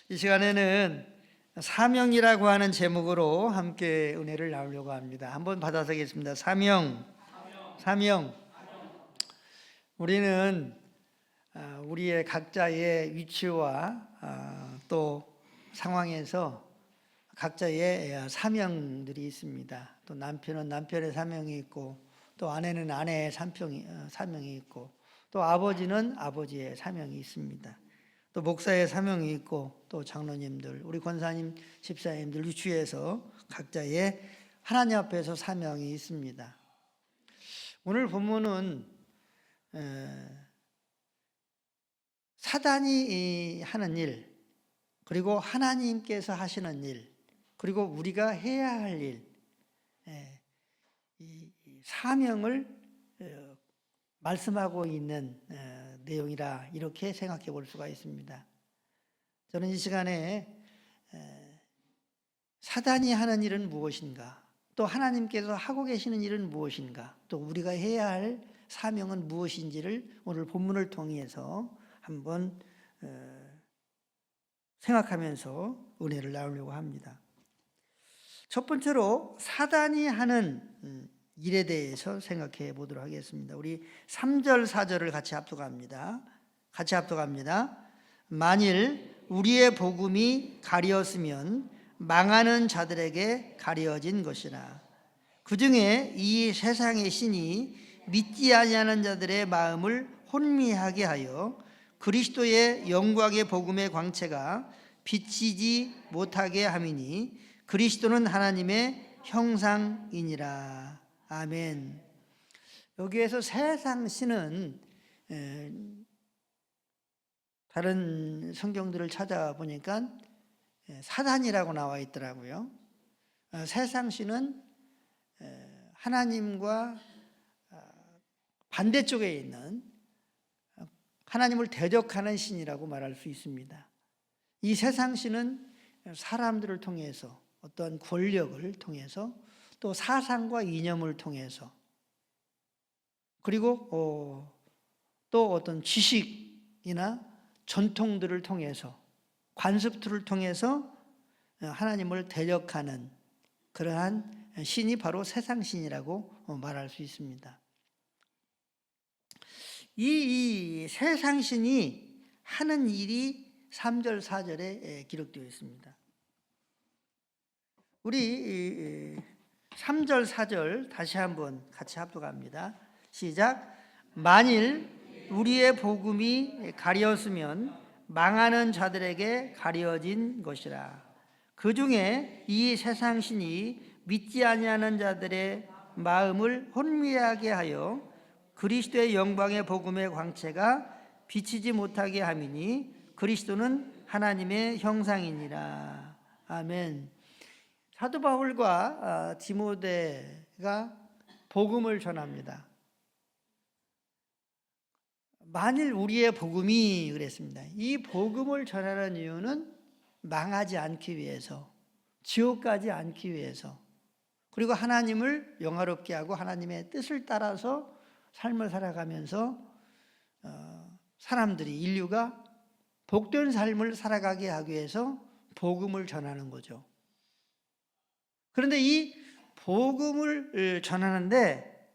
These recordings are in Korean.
이 시간에는 사명이라고 하는 제목으로 함께 은혜를 나누려고 합니다. 한번 받아서 하겠습니다. 사명. 우리는 우리의 각자의 위치와 또 상황에서 각자의 사명들이 있습니다. 또 남편은 남편의 사명이 있고, 또 아내는 아내의 사명이 있고, 또 아버지는 아버지의 사명이 있습니다. 또 목사의 사명이 있고, 또 장로님들, 우리 권사님, 집사님들 위치에서 각자의 하나님 앞에서 사명이 있습니다. 오늘 본문은 사단이 하는 일, 그리고 하나님께서 하시는 일, 그리고 우리가 해야 할 일, 이 사명을 말씀하고 있는 내용이라 이렇게 생각해 볼 수가 있습니다. 저는 이 시간에 사단이 하는 일은 무엇인가, 또 하나님께서 하고 계시는 일은 무엇인가, 또 우리가 해야 할 사명은 무엇인지를 오늘 본문을 통해서 한번 생각하면서 은혜를 나누려고 합니다. 첫 번째로 사단이 하는 일에 대해서 생각해 보도록 하겠습니다. 우리 3절 4절을 같이 합독합니다. 만일 우리의 복음이 가리었으면 망하는 자들에게 가려진 것이라. 그 중에 이 세상의 신이 믿지 아니하는 자들의 마음을 혼미하게 하여 그리스도의 영광의 복음의 광채가 비치지 못하게 함이니 그리스도는 하나님의 형상이니라. 아멘. 여기에서 세상 신은 다른 성경들을 찾아보니까 사단이라고 나와 있더라고요. 세상 신은 하나님과 반대쪽에 있는 하나님을 대적하는 신이라고 말할 수 있습니다. 이 세상 신은 사람들을 통해서, 어떤 권력을 통해서, 또 사상과 이념을 통해서, 그리고 또 어떤 지식이나 전통들을 통해서, 관습들을 통해서 하나님을 대적하는 그러한 신이 바로 세상 신이라고 말할 수 있습니다. 이 세상 신이 하는 일이 3절 4절에 기록되어 있습니다. 우리 3절 4절 다시 한번 같이 합독합니다. 시작. 만일 우리의 복음이 가려웠으면 망하는 자들에게 가려진 것이라. 그 중에 이 세상 신이 믿지 아니하는 자들의 마음을 혼미하게 하여 그리스도의 영광의 복음의 광채가 비치지 못하게 함이니 그리스도는 하나님의 형상이니라. 아멘. 사도 바울과 디모데가 복음을 전합니다. 만일 우리의 복음이 그랬습니다. 이 복음을 전하는 이유는 망하지 않기 위해서, 지옥 가지 않기 위해서, 그리고 하나님을 영화롭게 하고 하나님의 뜻을 따라서 삶을 살아가면서 사람들이, 인류가 복된 삶을 살아가게 하기 위해서 복음을 전하는 거죠. 그런데 이 복음을 전하는데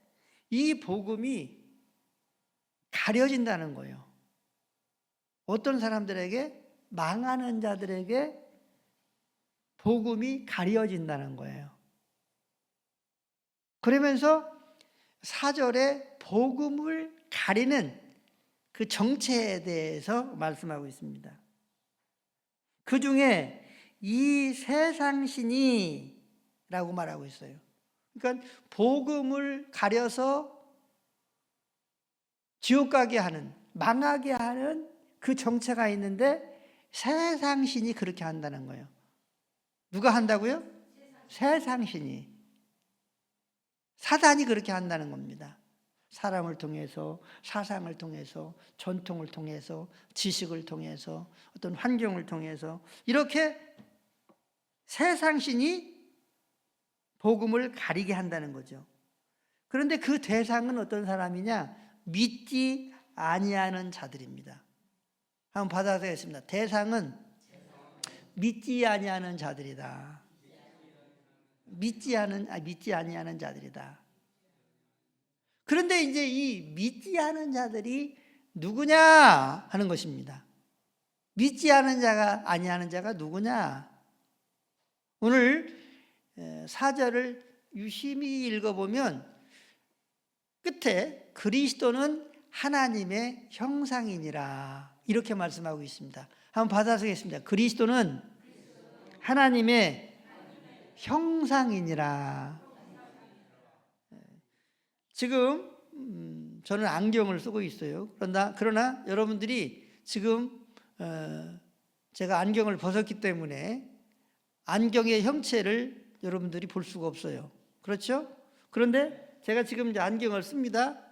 이 복음이 가려진다는 거예요. 어떤 사람들에게, 망하는 자들에게 복음이 가려진다는 거예요. 그러면서 4절에 복음을 가리는 그 정체에 대해서 말씀하고 있습니다. 그 중에 이 세상 신이 라고 말하고 있어요. 그러니까 복음을 가려서 지옥 가게 하는, 망하게 하는 그 정체가 있는데 세상 신이 그렇게 한다는 거예요. 누가 한다고요? 세상 신이. 사단이 그렇게 한다는 겁니다. 사람을 통해서, 사상을 통해서, 전통을 통해서, 지식을 통해서, 어떤 환경을 통해서 이렇게 세상 신이 복음을 가리게 한다는 거죠. 그런데 그 대상은 어떤 사람이냐? 믿지 아니하는 자들입니다. 한번 받아서 하겠습니다. 대상은 믿지 아니하는 자들이다. 믿지 아니하는 자들이다. 그런데 이제 이 믿지 않은 자들이 누구냐 하는 것입니다. 믿지 않은 자가 아니하는 자가 누구냐? 오늘 4절을 유심히 읽어보면 끝에 그리스도는 하나님의 형상이니라 이렇게 말씀하고 있습니다. 한번 받아서겠습니다. 그리스도는 하나님의 형상이니라. 지금 저는 안경을 쓰고 있어요. 그러나 여러분들이 지금 제가 안경을 벗었기 때문에 안경의 형체를 여러분들이 볼 수가 없어요. 그렇죠? 그런데 제가 지금 이제 안경을 씁니다.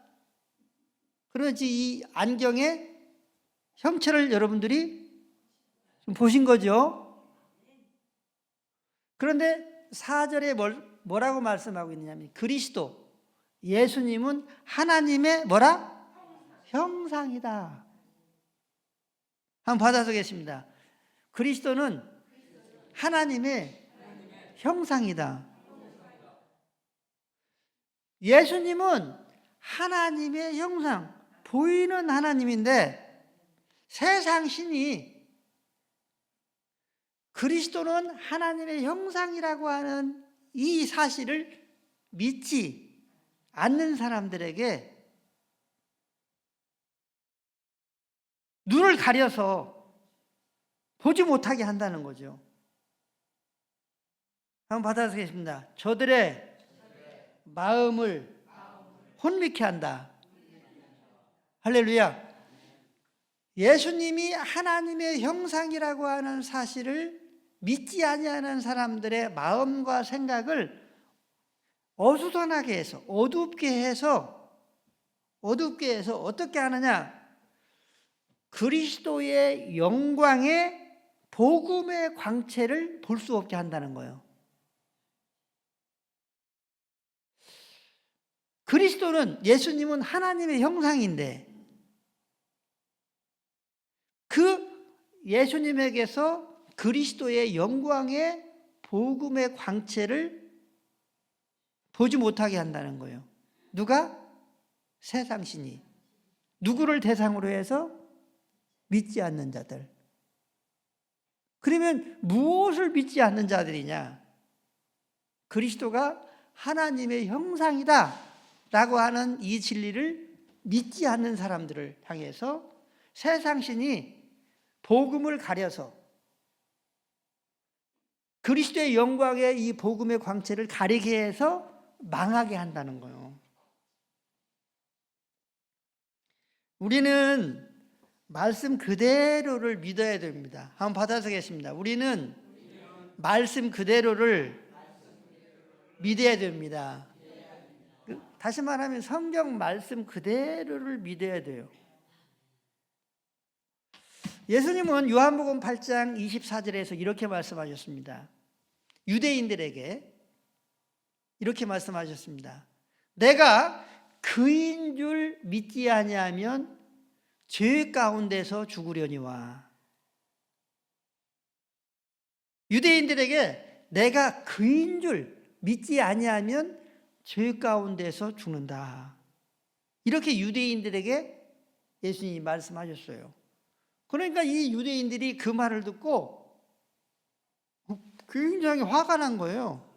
그러면 이 안경의 형체를 여러분들이 좀 보신 거죠? 그런데 4절에 뭐라고 말씀하고 있느냐면 그리스도, 예수님은 하나님의 뭐라? 형상이다. 한번 받아서겠습니다. 그리스도는 하나님의 형상이다. 예수님은 하나님의 형상, 보이는 하나님인데 세상 신이 그리스도는 하나님의 형상이라고 하는 이 사실을 믿지 않는 사람들에게 눈을 가려서 보지 못하게 한다는 거죠. 한번 받아보겠습니다. 저들의 마음을 혼미케 한다. 할렐루야. 예수님이 하나님의 형상이라고 하는 사실을 믿지 아니하는 사람들의 마음과 생각을 어수선하게 해서 어둡게 해서 어떻게 하느냐? 그리스도의 영광의 복음의 광채를 볼 수 없게 한다는 거예요. 그리스도는, 예수님은 하나님의 형상인데 그 예수님에게서 그리스도의 영광의 복음의 광채를 보지 못하게 한다는 거예요. 누가? 세상 신이. 누구를 대상으로 해서? 믿지 않는 자들. 그러면 무엇을 믿지 않는 자들이냐? 그리스도가 하나님의 형상이다 라고 하는 이 진리를 믿지 않는 사람들을 향해서 세상 신이 복음을 가려서 그리스도의 영광의 이 복음의 광채를 가리게 해서 망하게 한다는 거예요. 우리는 말씀 그대로를 믿어야 됩니다. 한번 받아서겠습니다. 우리는 말씀 그대로를 믿어야 됩니다. 다시 말하면 성경 말씀 그대로를 믿어야 돼요. 예수님은 요한복음 8장 24절에서 이렇게 말씀하셨습니다. 유대인들에게 이렇게 말씀하셨습니다. 내가 그인 줄 믿지 아니하면 죄 가운데서 죽으려니와. 유대인들에게 내가 그인 줄 믿지 아니하면 죄 가운데서 죽는다. 이렇게 유대인들에게 예수님이 말씀하셨어요. 그러니까 이 유대인들이 그 말을 듣고 굉장히 화가 난 거예요.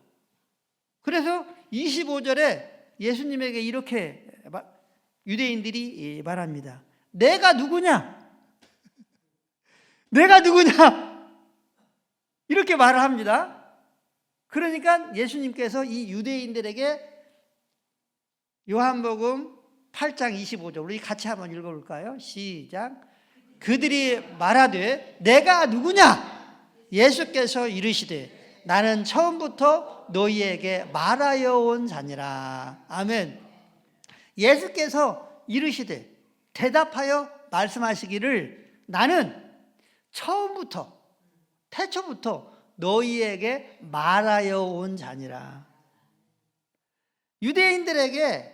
그래서 25절에 예수님에게 이렇게 유대인들이 말합니다. 내가 누구냐? 내가 누구냐? 이렇게 말을 합니다. 그러니까 예수님께서 이 유대인들에게 요한복음 8장 25절 우리 같이 한번 읽어볼까요? 시작. 그들이 말하되 내가 누구냐? 예수께서 이르시되 나는 처음부터 너희에게 말하여 온 자니라. 아멘. 예수께서 이르시되 대답하여 말씀하시기를 나는 처음부터 태초부터 너희에게 말하여 온 자니라. 유대인들에게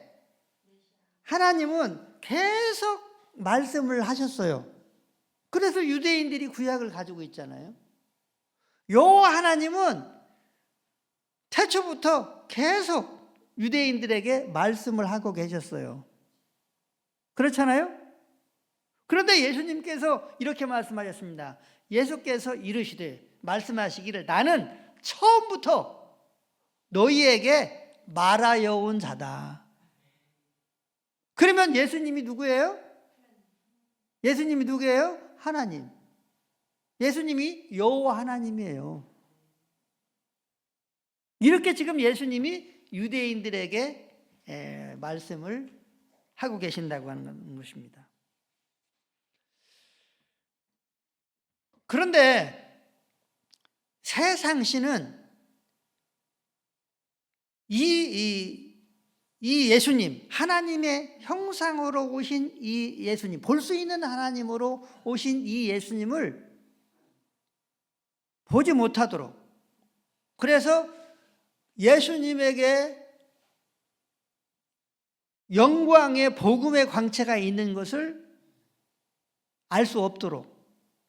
하나님은 계속 말씀을 하셨어요. 그래서 유대인들이 구약을 가지고 있잖아요. 여호와 하나님은 태초부터 계속 유대인들에게 말씀을 하고 계셨어요. 그렇잖아요? 그런데 예수님께서 이렇게 말씀하셨습니다. 예수께서 이르시되 말씀하시기를 나는 처음부터 너희에게 말하여 온 자다. 그러면 예수님이 누구예요? 예수님이 누구예요? 하나님. 예수님이 여호와 하나님이에요. 이렇게 지금 예수님이 유대인들에게 말씀을 하고 계신다고 하는 것입니다. 그런데 세상신은 이 예수님, 하나님의 형상으로 오신 이 예수님, 볼 수 있는 하나님으로 오신 이 예수님을 보지 못하도록, 그래서 예수님에게 영광의 복음의 광채가 있는 것을 알 수 없도록,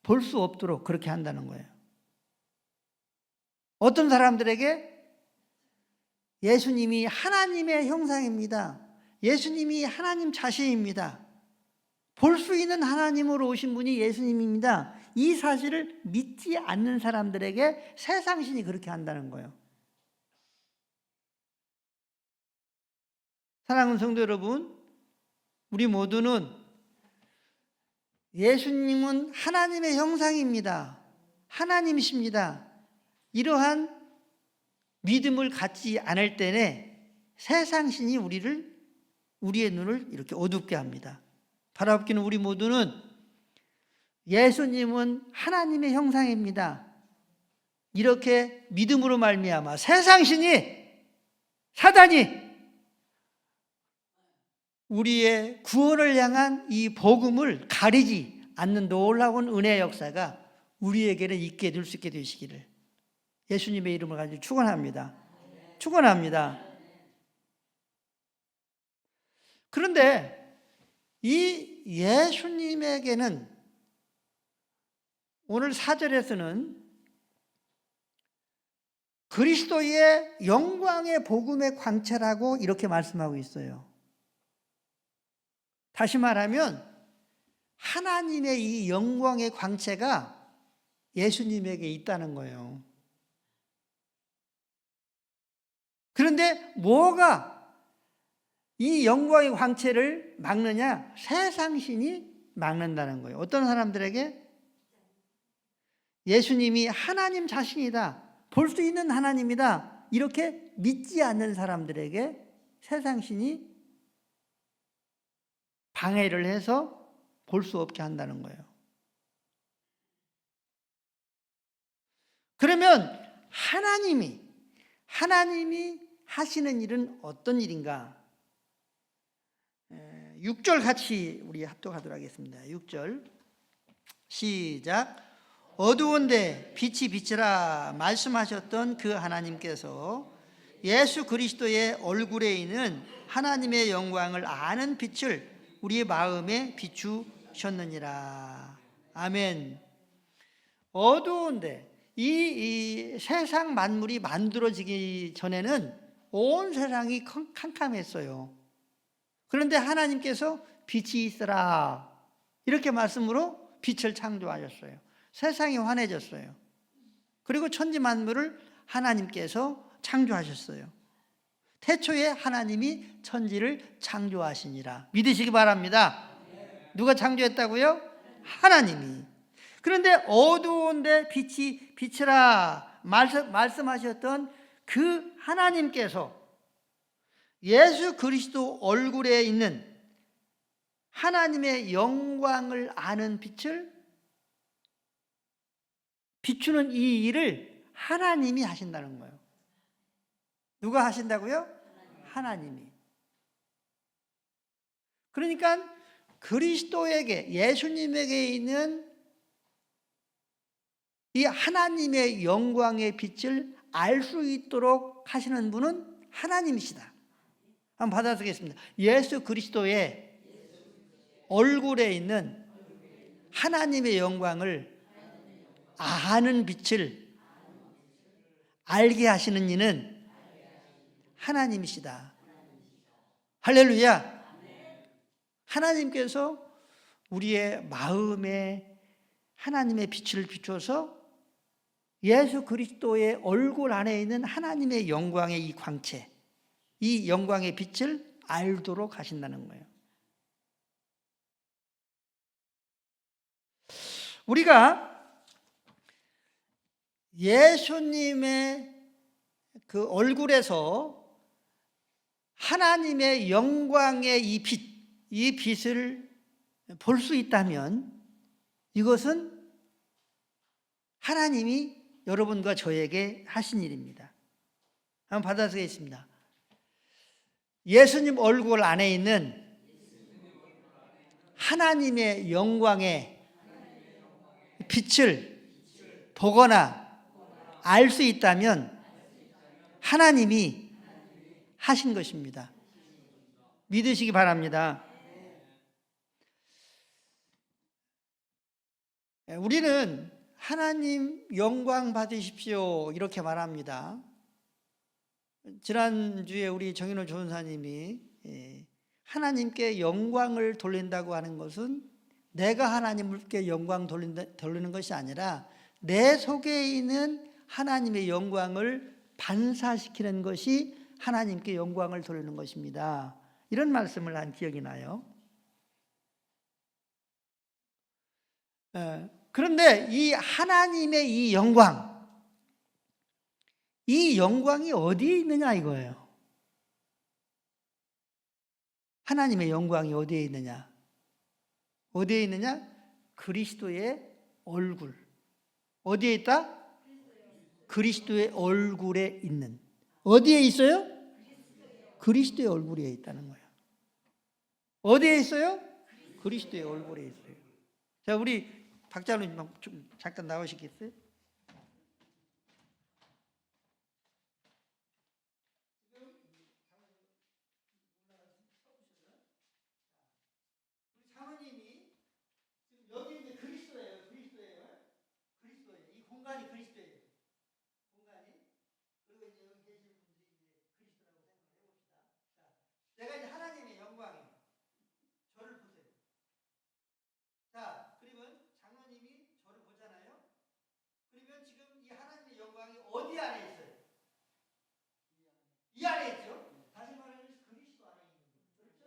볼 수 없도록 그렇게 한다는 거예요. 어떤 사람들에게 예수님이 하나님의 형상입니다. 예수님이 하나님 자신입니다. 볼 수 있는 하나님으로 오신 분이 예수님입니다. 이 사실을 믿지 않는 사람들에게 세상신이 그렇게 한다는 거예요. 사랑하는 성도 여러분, 우리 모두는 예수님은 하나님의 형상입니다. 하나님이십니다. 이러한 믿음을 갖지 않을 때에 세상신이 우리의 눈을 이렇게 어둡게 합니다. 바라보기는 우리 모두는 예수님은 하나님의 형상입니다. 이렇게 믿음으로 말미암아 세상신이, 사단이 우리의 구원을 향한 이 복음을 가리지 않는 놀라운 은혜의 역사가 우리에게는 있게 될 수 있게 되시기를 예수님의 이름을 가지고 축원합니다. 축원합니다. 그런데 이 예수님에게는 오늘 4절에서는 그리스도의 영광의 복음의 광채라고 이렇게 말씀하고 있어요. 다시 말하면 하나님의 이 영광의 광채가 예수님에게 있다는 거예요. 그런데 뭐가 이 영광의 광채를 막느냐? 세상신이 막는다는 거예요. 어떤 사람들에게? 예수님이 하나님 자신이다, 볼 수 있는 하나님이다, 이렇게 믿지 않는 사람들에게 세상신이 방해를 해서 볼 수 없게 한다는 거예요. 그러면 하나님이 하시는 일은 어떤 일인가? 6절 같이 우리 합독하도록 하겠습니다. 6절 시작. 어두운데 빛이 비치라 말씀하셨던 그 하나님께서 예수 그리스도의 얼굴에 있는 하나님의 영광을 아는 빛을 우리의 마음에 비추셨느니라. 아멘. 어두운데 이 세상 만물이 만들어지기 전에는 온 세상이 캄캄했어요. 그런데 하나님께서 빛이 있으라 이렇게 말씀으로 빛을 창조하셨어요. 세상이 환해졌어요. 그리고 천지 만물을 하나님께서 창조하셨어요. 태초에 하나님이 천지를 창조하시니라. 믿으시기 바랍니다. 누가 창조했다고요? 하나님이. 그런데 어두운데 빛이 비치라 말씀하셨던 그 하나님께서 예수 그리스도 얼굴에 있는 하나님의 영광을 아는 빛을 비추는 이 일을 하나님이 하신다는 거예요. 누가 하신다고요? 하나님이. 그러니까 그리스도에게, 예수님에게 있는 이 하나님의 영광의 빛을 알 수 있도록 하시는 분은 하나님이시다. 한번 받아쓰겠습니다. 예수 그리스도의 얼굴에 있는 하나님의 영광을 아는 빛을 알게 하시는 이는 하나님이시다. 할렐루야. 하나님께서 우리의 마음에 하나님의 빛을 비춰서 예수 그리스도의 얼굴 안에 있는 하나님의 영광의 이 광채, 이 영광의 빛을 알도록 하신다는 거예요. 우리가 예수님의 그 얼굴에서 하나님의 영광의 이 빛을 볼 수 있다면 이것은 하나님이 여러분과 저에게 하신 일입니다. 한번 받아쓰겠습니다. 예수님 얼굴 안에 있는 하나님의 영광의 빛을 보거나 알 수 있다면 하나님이 하신 것입니다. 믿으시기 바랍니다. 우리는 하나님 영광 받으십시오 이렇게 말합니다. 지난주에 우리 정인호 조은사님이 하나님께 영광을 돌린다고 하는 것은 내가 하나님께 영광 돌리는 것이 아니라 내 속에 있는 하나님의 영광을 반사시키는 것이 하나님께 영광을 돌리는 것입니다. 이런 말씀을 한 기억이 나요. 그런데 이 하나님의 이 영광이 어디에 있느냐 이거예요. 하나님의 영광이 어디에 있느냐? 어디에 있느냐? 그리스도의 얼굴. 어디에 있다? 그리스도의 얼굴에 있는. 어디에 있어요? 그리스도의 얼굴에 있다는 거예요. 어디에 있어요? 그리스도의 얼굴에 있어요. 자, 우리 박자님 좀 잠깐 나오시겠어요? 사모님이 지금 여기 이제 그리스도예요. 이 공간이 그리스도예요. 그리고 이제 여기 계신 분들이 이제 그리스도라고 생각을 해봅시다. 자, 내가 이제 하나님의 영광이에요. 저를 보세요. 자, 그러면 장로님이 저를 보잖아요. 그러면 지금 이 하나님의 영광이 어디 안에 있어요? 이 안에 있죠. 다시 말하면 그리스도 안에 있는 거예요. 그렇죠?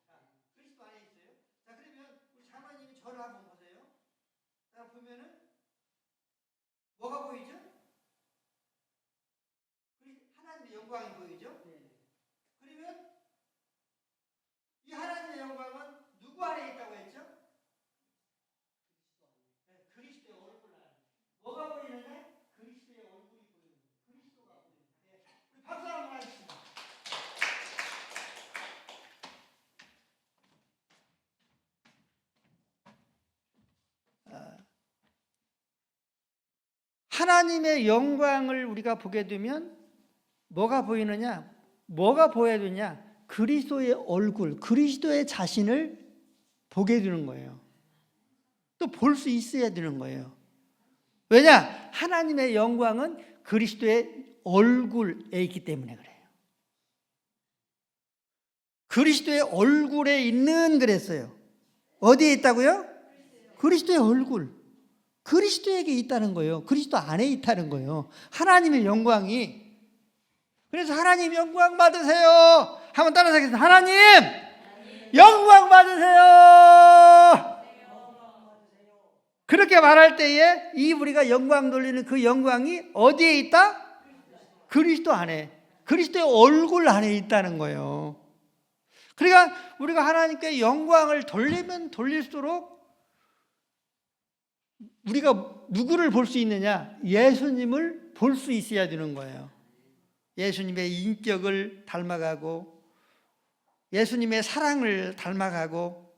자, 그리스도 안에 있어요. 자, 그러면 우리 장로님이 저를 한번 보세요. 자, 보면은 뭐가 보이죠? 하나님의 영광이 보이죠? 그러면 이 하나님의 영광은 누구 안에 있다고 했죠? 그리스도의 얼굴 안에. 뭐가 보이느냐? 그리스도의 얼굴이 보이는 거예요. 그리스도가 보이는 거예요. 우리 박수 한번 하겠습니다. 하나님의 영광을 우리가 보게 되면 뭐가 보이느냐? 뭐가 보여야 되냐? 그리스도의 얼굴, 그리스도의 자신을 보게 되는 거예요. 또 볼 수 있어야 되는 거예요. 왜냐? 하나님의 영광은 그리스도의 얼굴에 있기 때문에 그래요. 그리스도의 얼굴에 있는 그랬어요. 어디에 있다고요? 그리스도의 얼굴. 그리스도에게 있다는 거예요. 그리스도 안에 있다는 거예요. 하나님의 영광이. 그래서 하나님 영광 받으세요. 한번 따라서 하겠습니다. 하나님 영광 받으세요. 그렇게 말할 때에 이 우리가 영광 돌리는 그 영광이 어디에 있다? 그리스도 안에. 그리스도의 얼굴 안에 있다는 거예요. 그러니까 우리가 하나님께 영광을 돌리면 돌릴수록 우리가 누구를 볼 수 있느냐? 예수님을 볼 수 있어야 되는 거예요. 예수님의 인격을 닮아가고 예수님의 사랑을 닮아가고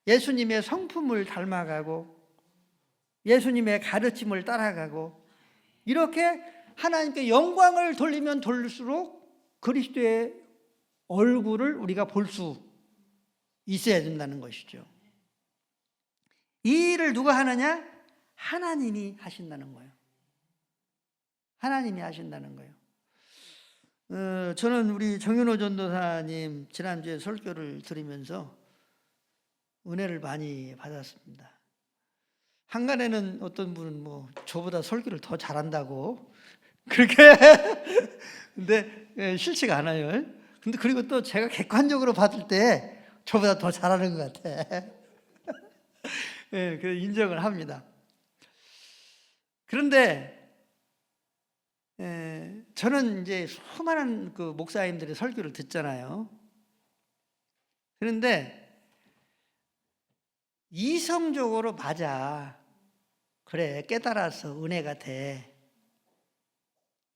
예수님의 성품을 닮아가고 예수님의 가르침을 따라가고 이렇게 하나님께 영광을 돌리면 돌릴수록 그리스도의 얼굴을 우리가 볼 수 있어야 된다는 것이죠. 이 일을 누가 하느냐? 하나님이 하신다는 거예요. 하나님이 하신다는 거예요. 저는 우리 정윤호 전도사님 지난주에 설교를 들으면서 은혜를 많이 받았습니다. 한간에는 어떤 분은 뭐 저보다 설교를 더 잘한다고 그렇게 근데 싫지가 않아요. 근데 그리고 또 제가 객관적으로 봤을 때 저보다 더 잘하는 것 같아. 그 인정을 합니다. 그런데 저는 이제 수많은 그 목사님들의 설교를 듣잖아요. 그런데 이성적으로 맞아. 그래, 깨달아서 은혜가 돼.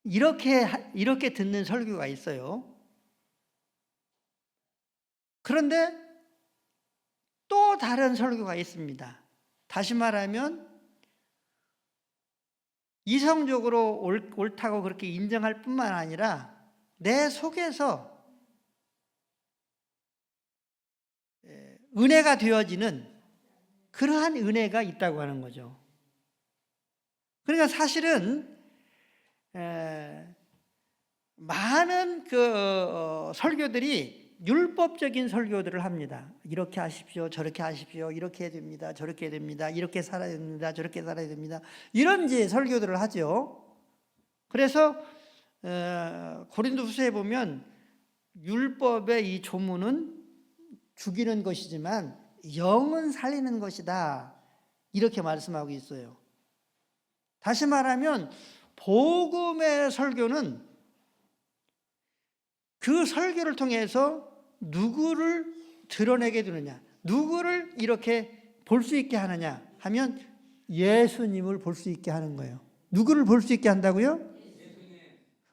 이렇게 듣는 설교가 있어요. 그런데 또 다른 설교가 있습니다. 다시 말하면 이성적으로 옳다고 그렇게 인정할 뿐만 아니라 내 속에서 은혜가 되어지는 그러한 은혜가 있다고 하는 거죠. 그러니까 사실은 많은 그 설교들이 율법적인 설교들을 합니다. 이렇게 하십시오, 저렇게 하십시오, 이렇게 해야 됩니다, 저렇게 해야 됩니다, 이렇게 살아야 됩니다, 저렇게 살아야 됩니다. 이런 이제 설교들을 하죠. 그래서 고린도후서에 보면 율법의 이 조문은 죽이는 것이지만 영은 살리는 것이다, 이렇게 말씀하고 있어요. 다시 말하면 복음의 설교는 그 설교를 통해서 누구를 드러내게 되느냐, 누구를 이렇게 볼 수 있게 하느냐 하면 예수님을 볼 수 있게 하는 거예요. 누구를 볼 수 있게 한다고요?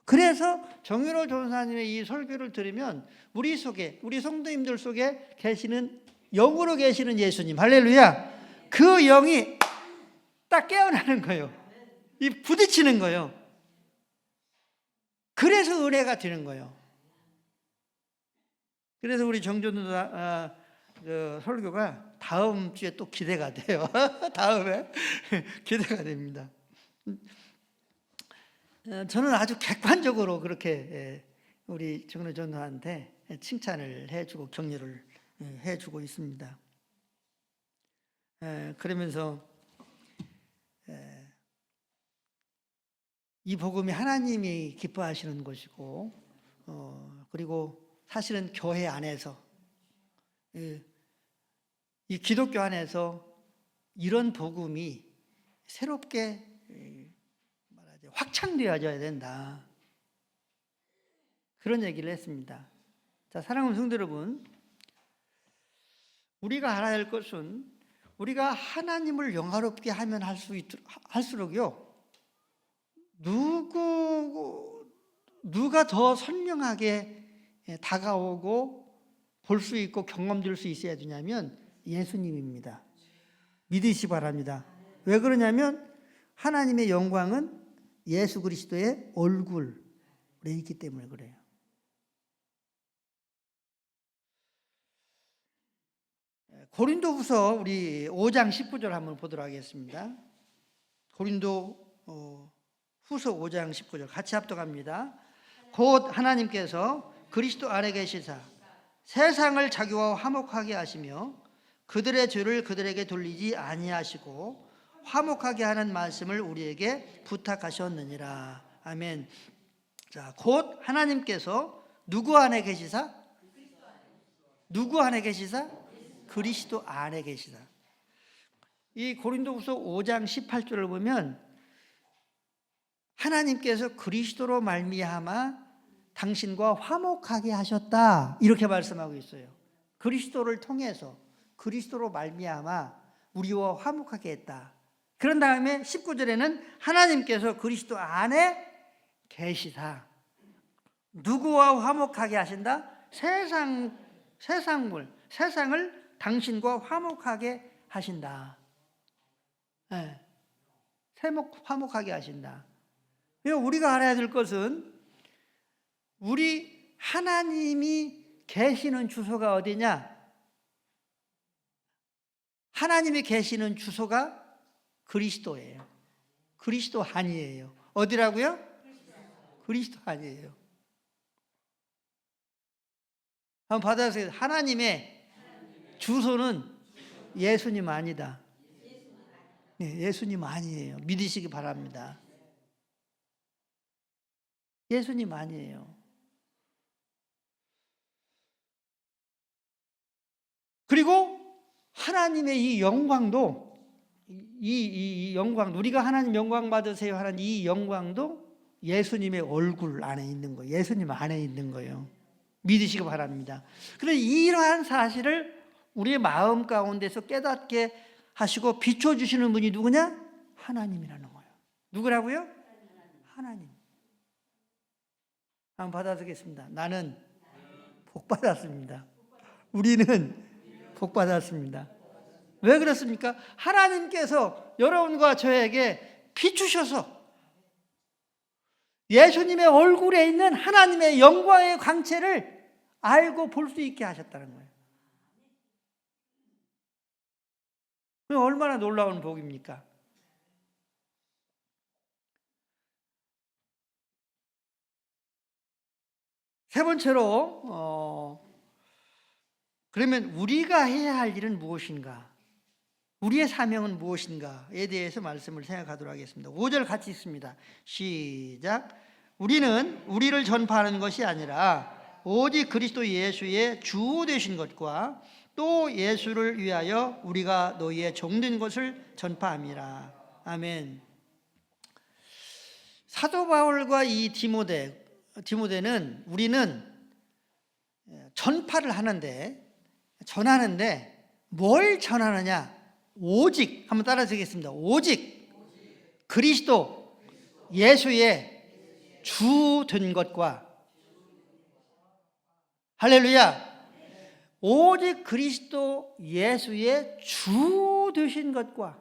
그래서 정윤호 전사님의 이 설교를 들으면 우리 속에, 우리 성도님들 속에 계시는, 영으로 계시는 예수님, 할렐루야, 그 영이 딱 깨어나는 거예요. 이 부딪히는 거예요. 그래서 은혜가 되는 거예요. 그래서 우리 정전도사 설교가 다음 주에 또 기대가 돼요. 다음에 기대가 됩니다. 저는 아주 객관적으로 그렇게 우리 정로 전도한테 칭찬을 해주고 격려를 해주고 있습니다. 그러면서 이 복음이 하나님이 기뻐하시는 것이고, 그리고 사실은 교회 안에서, 이 기독교 안에서 이런 복음이 새롭게 확장되어져야 된다, 그런 얘기를 했습니다. 자, 사랑하는 성도 여러분, 우리가 알아야 할 것은 우리가 하나님을 영화롭게 하면 할수록요, 누가 더 선명하게 다가오고 볼 수 있고 경험될 수 있어야 되냐면 예수님입니다. 믿으시 바랍니다. 왜 그러냐면 하나님의 영광은 예수 그리스도의 얼굴에 있기 때문에 그래요. 고린도후서 우리 5장 19절 한번 보도록 하겠습니다. 고린도 후서 5장 19절 같이 합독합니다. 곧 하나님께서 그리스도 안에 계시사 세상을 자기와 화목하게 하시며 그들의 죄를 그들에게 돌리지 아니하시고 화목하게 하는 말씀을 우리에게 부탁하셨느니라. 아멘. 자, 곧 하나님께서 누구 안에 계시사? 누구 안에 계시사? 그리스도 안에 계시사. 이 고린도후서 5장 18절을 보면 하나님께서 그리스도로 말미암아 당신과 화목하게 하셨다, 이렇게 말씀하고 있어요. 그리스도를 통해서, 그리스도로 말미암아 우리와 화목하게 했다. 그런 다음에 19절에는 하나님께서 그리스도 안에 계시다. 누구와 화목하게 하신다? 세상을 당신과 화목하게 하신다. 네. 화목하게 하신다. 우리가 알아야 될 것은 우리 하나님이 계시는 주소가 어디냐? 하나님이 계시는 주소가 그리스도예요. 그리스도 안이에요. 어디라고요? 그리스도 아니에요. 한번 받아주세요. 하나님의 주소는 예수님 아니다. 네, 예수님 아니에요. 믿으시기 바랍니다. 예수님 아니에요. 그리고 하나님의 이 영광도 이 영광, 우리가 하나님 영광 받으세요 하는 이 영광도 예수님의 얼굴 안에 있는 거예요. 예수님 안에 있는 거예요. 믿으시기 바랍니다. 그런데 이러한 사실을 우리의 마음 가운데서 깨닫게 하시고 비춰주시는 분이 누구냐? 하나님이라는 거예요. 누구라고요? 하나님. 한번 받아드리겠습니다. 나는 복 받았습니다. 우리는 복 받았습니다. 왜 그렇습니까? 하나님께서 여러분과 저에게 비추셔서 예수님의 얼굴에 있는 하나님의 영광의 광채를 알고 볼 수 있게 하셨다는 거예요. 얼마나 놀라운 복입니까? 세 번째로 그러면 우리가 해야 할 일은 무엇인가? 우리의 사명은 무엇인가에 대해서 말씀을 생각하도록 하겠습니다. 5절 같이 읽습니다. 시작. 우리는 우리를 전파하는 것이 아니라 오직 그리스도 예수의 주 되신 것과 또 예수를 위하여 우리가 너희의 종된 것을 전파함이라. 아멘. 사도 바울과 이 디모데는 우리는 전파를 전하는데 뭘 전하느냐? 오직, 한번 따라 쓰겠습니다. 오직 그리스도 예수의 주 된 것과, 할렐루야, 오직 그리스도 예수의 주 되신 것과,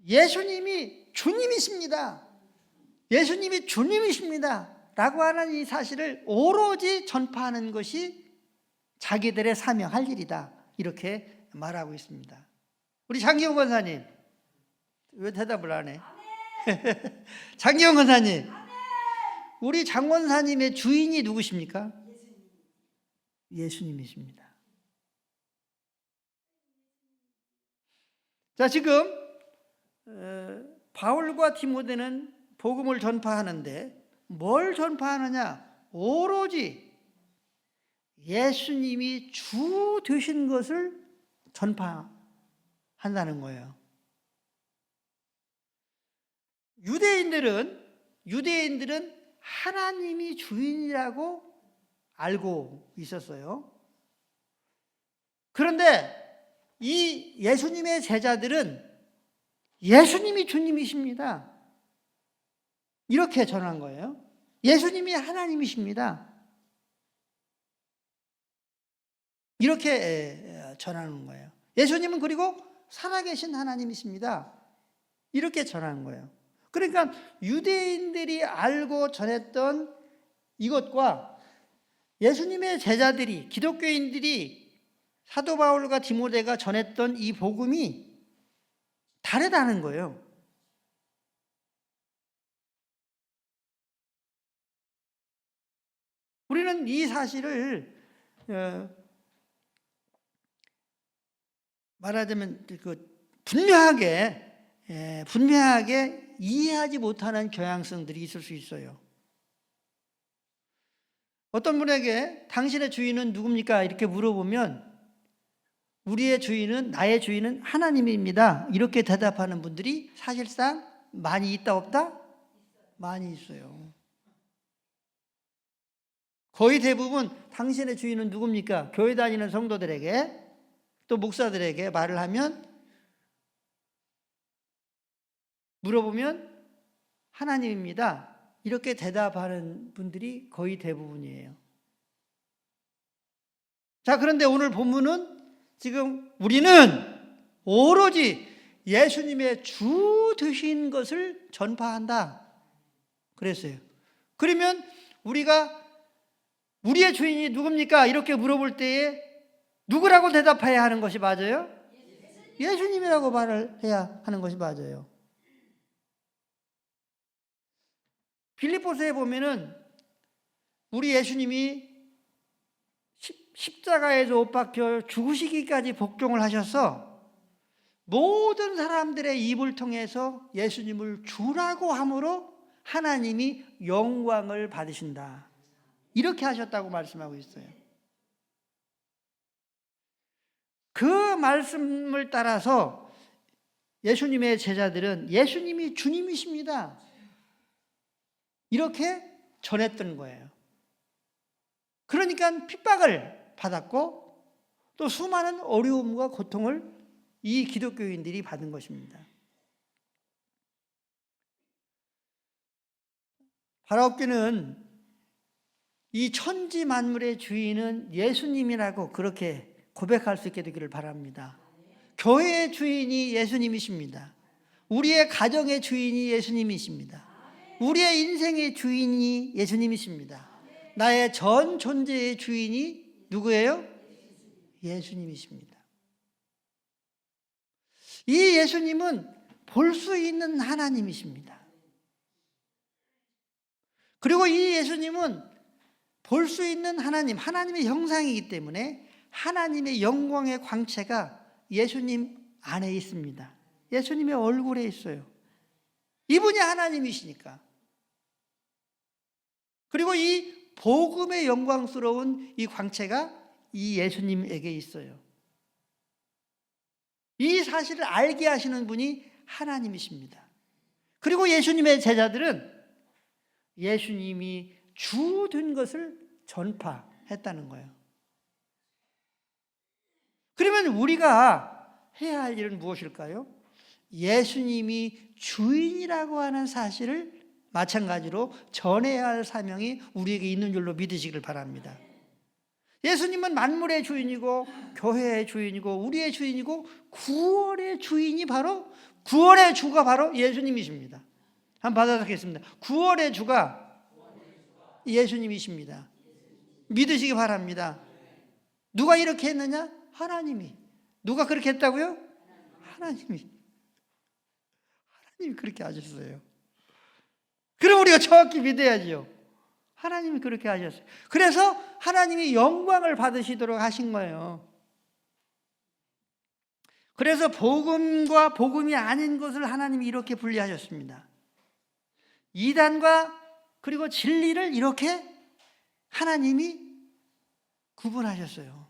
예수님이 주님이십니다. 예수님이 주님이십니다. 라고 하는 이 사실을 오로지 전파하는 것이 자기들의 사명, 할 일이다. 이렇게 말하고 있습니다. 우리 장기영 권사님, 왜 대답을 안 해? 장기영 권사님, 우리 장 권사님의 주인이 누구십니까? 예수님이십니다. 자, 지금 바울과 디모데는 복음을 전파하는데 뭘 전파하느냐? 오로지 예수님이 주 되신 것을 전파한다는 거예요. 유대인들은 하나님이 주인이라고 알고 있었어요. 그런데 이 예수님의 제자들은 예수님이 주님이십니다. 이렇게 전한 거예요. 예수님이 하나님이십니다. 이렇게 전하는 거예요. 예수님은 그리고 살아계신 하나님이십니다. 이렇게 전하는 거예요. 그러니까 유대인들이 알고 전했던 이것과 예수님의 제자들이, 기독교인들이 사도 바울과 디모데가 전했던 이 복음이 다르다는 거예요. 우리는 이 사실을 말하자면 분명하게 이해하지 못하는 경향성들이 있을 수 있어요. 어떤 분에게 당신의 주인은 누굽니까? 이렇게 물어보면 나의 주인은 하나님입니다. 이렇게 대답하는 분들이 사실상 많이 있다 없다? 많이 있어요. 거의 대부분 당신의 주인은 누굽니까? 교회 다니는 성도들에게 또 목사들에게 말을 하면, 물어보면 하나님입니다. 이렇게 대답하는 분들이 거의 대부분이에요. 자, 그런데 오늘 본문은 지금 우리는 오로지 예수님의 주 되신 것을 전파한다 그랬어요. 그러면 우리의 주인이 누굽니까? 이렇게 물어볼 때에 누구라고 대답해야 하는 것이 맞아요? 예수님이라고 말을 해야 하는 것이 맞아요. 빌립보서에 보면은 우리 예수님이 십자가에서 못 박혀 죽으시기까지 복종을 하셔서 모든 사람들의 입을 통해서 예수님을 주라고 함으로 하나님이 영광을 받으신다. 이렇게 하셨다고 말씀하고 있어요. 그 말씀을 따라서 예수님의 제자들은 예수님이 주님이십니다. 이렇게 전했던 거예요. 그러니까 핍박을 받았고 또 수많은 어려움과 고통을 이 기독교인들이 받은 것입니다. 바라옵기는 이 천지 만물의 주인은 예수님이라고 그렇게 고백할 수 있게 되기를 바랍니다. 교회의 주인이 예수님이십니다. 우리의 가정의 주인이 예수님이십니다. 우리의 인생의 주인이 예수님이십니다. 나의 전 존재의 주인이 누구예요? 예수님이십니다. 이 예수님은 볼 수 있는 하나님이십니다. 그리고 이 예수님은 볼 수 있는 하나님, 하나님의 형상이기 때문에 하나님의 영광의 광채가 예수님 안에 있습니다. 예수님의 얼굴에 있어요. 이분이 하나님이시니까. 그리고 이 복음의 영광스러운 이 광채가 이 예수님에게 있어요. 이 사실을 알게 하시는 분이 하나님이십니다. 그리고 예수님의 제자들은 예수님이 주 된 것을 전파했다는 거예요. 그러면 우리가 해야 할 일은 무엇일까요? 예수님이 주인이라고 하는 사실을 마찬가지로 전해야 할 사명이 우리에게 있는 줄로 믿으시길 바랍니다. 예수님은 만물의 주인이고 교회의 주인이고 우리의 주인이고 구원의 주인이 바로 구원의 주가 바로 예수님이십니다. 한번 받아듣겠습니다. 구원의 주가 예수님이십니다. 믿으시기 바랍니다. 누가 이렇게 했느냐? 하나님이. 누가 그렇게 했다고요? 하나님이 그렇게 하셨어요. 그럼 우리가 정확히 믿어야죠. 하나님이 그렇게 하셨어요. 그래서 하나님이 영광을 받으시도록 하신 거예요. 그래서 복음과 복음이 아닌 것을 하나님이 이렇게 분리하셨습니다. 이단과 그리고 진리를 이렇게 하나님이 구분하셨어요.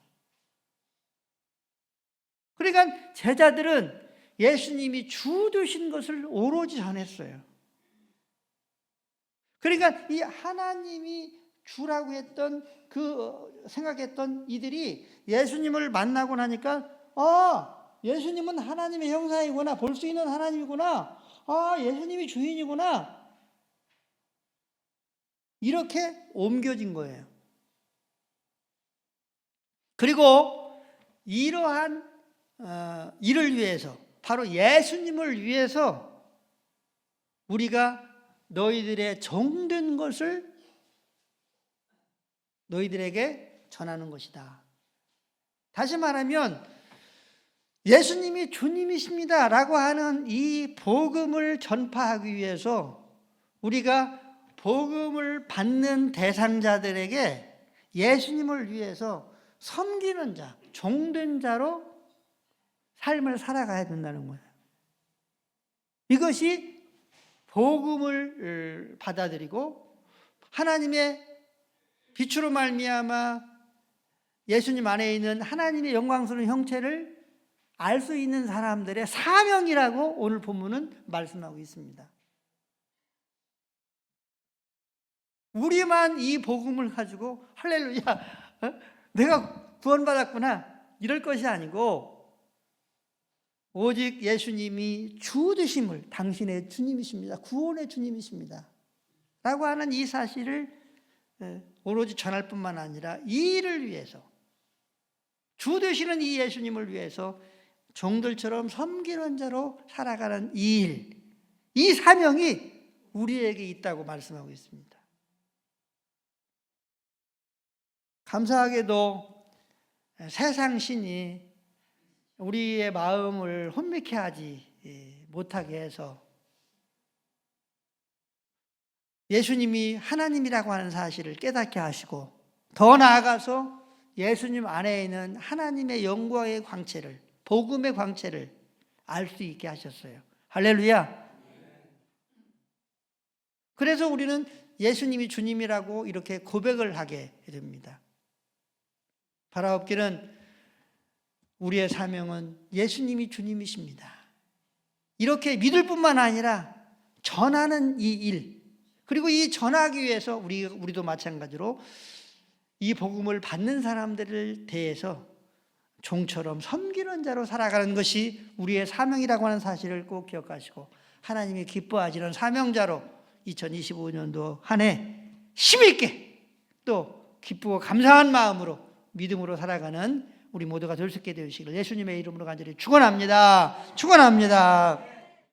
그러니까 제자들은 예수님이 주 되신 것을 오로지 전했어요. 그러니까 이 하나님이 주라고 했던 생각했던 이들이 예수님을 만나고 나니까 예수님은 하나님의 형상이구나, 볼 수 있는 하나님이구나, 예수님이 주인이구나, 이렇게 옮겨진 거예요. 그리고 이러한 이를 위해서, 바로 예수님을 위해서 우리가 너희들의 종된 것을 너희들에게 전하는 것이다. 다시 말하면 예수님이 주님이십니다 라고 하는 이 복음을 전파하기 위해서 우리가 복음을 받는 대상자들에게 예수님을 위해서 섬기는 자, 종된 자로 삶을 살아가야 된다는 거예요. 이것이 복음을 받아들이고 하나님의 빛으로 말미암아 예수님 안에 있는 하나님의 영광스러운 형체를 알 수 있는 사람들의 사명이라고 오늘 본문은 말씀하고 있습니다. 우리만 이 복음을 가지고 할렐루야, 내가 구원받았구나 이럴 것이 아니고 오직 예수님이 주 되심을, 당신의 주님이십니다, 구원의 주님이십니다 라고 하는 이 사실을 오로지 전할 뿐만 아니라 이 일을 위해서, 주 되시는 이 예수님을 위해서 종들처럼 섬기는 자로 살아가는 이 일, 이 사명이 우리에게 있다고 말씀하고 있습니다. 감사하게도 세상 신이 우리의 마음을 혼미케 하지 못하게 해서 예수님이 하나님이라고 하는 사실을 깨닫게 하시고, 더 나아가서 예수님 안에 있는 하나님의 영광의 광채를, 복음의 광채를 알 수 있게 하셨어요. 할렐루야. 그래서 우리는 예수님이 주님이라고 이렇게 고백을 하게 됩니다. 바라옵기는 우리의 사명은 예수님이 주님이십니다. 이렇게 믿을 뿐만 아니라 전하는 이 일, 그리고 이 전하기 위해서 우리도 마찬가지로 이 복음을 받는 사람들을 대해서 종처럼 섬기는 자로 살아가는 것이 우리의 사명이라고 하는 사실을 꼭 기억하시고, 하나님이 기뻐하시는 사명자로 2025년도 한 해 힘있게 또 기쁘고 감사한 마음으로 믿음으로 살아가는 우리 모두가 될 수 있게 되시기를 예수님의 이름으로 간절히 축원합니다. 축원합니다.